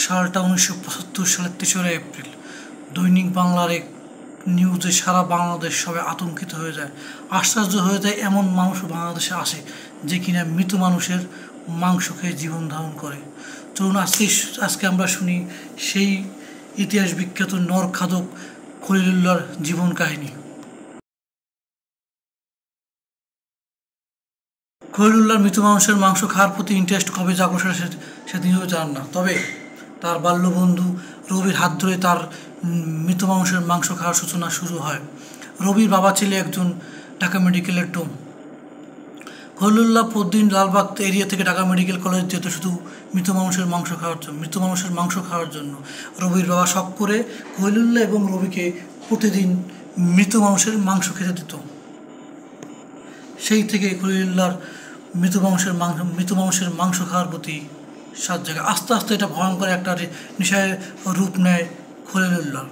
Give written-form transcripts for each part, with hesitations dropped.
সালটা 1975 সালের 3রা এপ্রিল। দৈনিক বাংলার এক নিউজে সারা বাংলাদেশ সবাই আতঙ্কিত হয়ে যায়। আশ্চর্য হয়ে যায় এমন মানুষ বাংলাদেশে আসে যে কিনা মৃত মানুষের মাংস খেয়ে জীবন ধারণ করে। চলুন আজকে আমরা শুনি সেই ইতিহাস বিখ্যাত নরখাদক খলিলুল্লাহর জীবন কাহিনী। খলিলুল্লাহর মৃত মানুষের মাংস খাওয়ার প্রতি ইন্টারেস্ট কবে জাগ্রত সে তিনিও জানেন না। তবে তার বাল্যবন্ধু রবির হাত ধরে তার মৃত মানুষের মাংস খাওয়ার সূচনা শুরু হয়। রবির বাবা ছিল একজন ঢাকা মেডিকেলের ডোম। খলিলুল্লাহ প্রতিদিন লালবাগ এরিয়া থেকে ঢাকা মেডিকেল কলেজ যেত শুধু মৃত মানুষের মাংস খাওয়ার জন্য। রবির বাবা শখ করে খলিলুল্লাহ এবং রবিকে প্রতিদিন মৃত মানুষের মাংস খেতে দিত। সেই থেকে খলিলুল্লাহর মৃত মানুষের মাংস খাওয়ার প্রতি সাত জায়গায় আস্তে আস্তে এটা ভয়ঙ্কর একটা নেশায় রূপ নেয় খলিলুল্লাহ।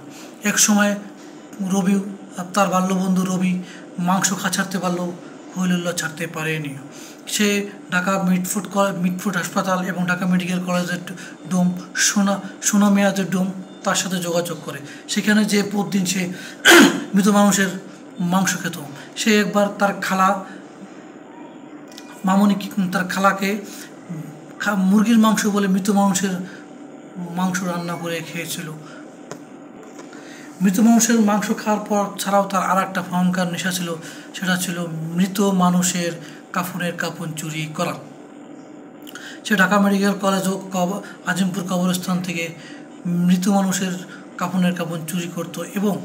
এক সময় রবি তার বাল্যবন্ধু রবি মাংস ছাড়তে পারলেও খলিলুল্লাহ ছাড়তে পারেনি। সে ঢাকা মিটফুট হাসপাতাল এবং ঢাকা মেডিকেল কলেজের ডোম সোনা মেয়াজের ডোম তার সাথে যোগাযোগ করে। সেখানে যে প্রতিদিন সে মৃত মানুষের মাংস খেত। সে একবার তার খালা মামনি তার খালাকে মুরগির মাংস বলে মৃত মানুষের মাংস রান্না করে খেয়েছিল। মৃত মানুষের মাংস খাওয়ার পর ছাড়াও তার আর একটা ভয়ঙ্কর নেশা ছিল, সেটা ছিল মৃত মানুষের কাফন চুরি করা। সে ঢাকা মেডিকেল কলেজ ও আজিমপুর কবরস্থান থেকে মৃত মানুষের কাফন চুরি করত এবং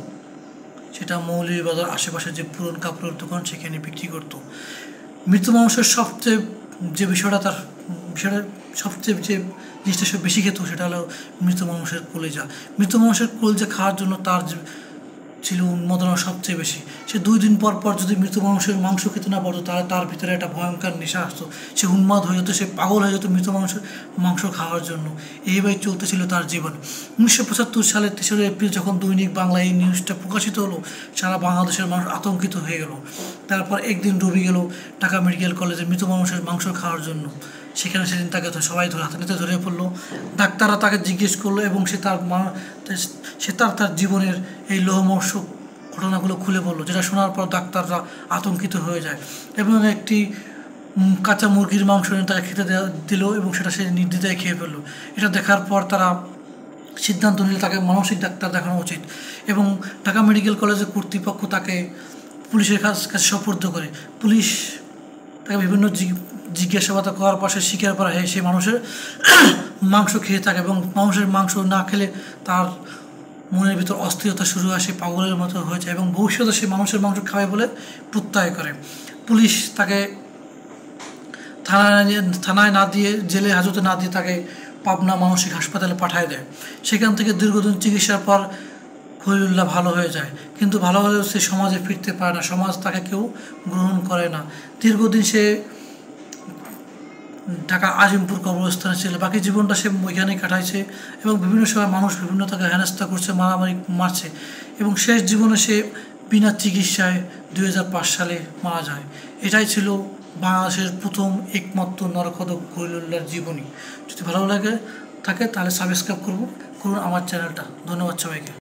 সেটা মৌলভীবাজার আশেপাশে যে পুরনো কাপড়ের দোকান সেখানে বিক্রি করত। মৃত মানুষের সবচেয়ে যে বিষয়টা যে জিনিসটা সে বেশি খেত সেটা হলো মৃত মানুষের কলিজা। মৃত মানুষের কলিজা খাওয়ার জন্য তার ছিল উন্মাদনা সবচেয়ে বেশি। সে 2 দিন পর যদি মৃত মানুষের মাংস খেতে না পারতো তাহলে তার ভিতরে একটা ভয়ঙ্কর নেশা আসতো। সে উন্মাদ হয়ে যেত, সে পাগল হয়ে যেত মৃত মানুষের মাংস খাওয়ার জন্য। এইভাবেই চলতেছিল তার জীবন। 1975 সালের 3রা এপ্রিল যখন দৈনিক বাংলা এই নিউজটা প্রকাশিত হলো, সারা বাংলাদেশের মানুষ আতঙ্কিত হয়ে গেল। তারপর একদিন রবি গেল ঢাকা মেডিকেল কলেজে মৃত মানুষের মাংস খাওয়ার জন্য। সেদিন তাকে সবাই হাতে নাতে ধরে পড়লো। ডাক্তাররা তাকে জিজ্ঞেস করলো এবং সে তার জীবনের এই লোহমর্ষক ঘটনাগুলো খুলে বললো, যেটা শোনার পর ডাক্তাররা আতঙ্কিত হয়ে যায় এবং একটি কাঁচা মুরগির মাংস তাকে খেতে দিল এবং সেটা সে নির্দ্বিধায় খেয়ে ফেললো। এটা দেখার পর তারা সিদ্ধান্ত নিলে তাকে মানসিক ডাক্তার দেখানো উচিত এবং ঢাকা মেডিকেল কলেজের কর্তৃপক্ষ তাকে পুলিশের কাছে সোপর্দ করে। পুলিশ তাকে বিভিন্ন জিজ্ঞাসাবাদ করার পর সে স্বীকার করা হয় সে মানুষের মাংস খেয়ে থাকে এবং মানুষের মাংস না খেলে তার মনের ভিতর অস্থিরতা শুরু হয়, সে পাগলের মতো হয়ে যায় এবং ভবিষ্যতে সে মানুষের মাংস খাবে বলে প্রত্যয় করে। পুলিশ তাকে থানায় না দিয়ে জেলে হাজতে না দিয়ে তাকে পাবনা মানসিক হাসপাতালে পাঠিয়ে দেয়। সেখান থেকে দীর্ঘদিন চিকিৎসার পর খলিলুল্লাহ ভালো হয়ে যায়, কিন্তু ভালো হলেও সে সমাজে ফিরতে পারে না। সমাজ তাকে কেউ গ্রহণ করে না। দীর্ঘদিন সে ঢাকা আজিমপুর কবরস্থানে ছিল। বাকি জীবনটা সে ওইখানেই কাটাইছে এবং বিভিন্ন সময় মানুষ বিভিন্ন তাকে হেনস্থা করছে, মারছে এবং শেষ জীবনে সে বিনা চিকিৎসায় 2005 সালে মারা যায়। এটাই ছিল বাংলাদেশের প্রথম একমাত্র নরখাদক খলিলুল্লাহর জীবনী। যদি ভালো থাকে তাহলে সাবস্ক্রাইব করুন আমার চ্যানেলটা। ধন্যবাদ সবাইকে।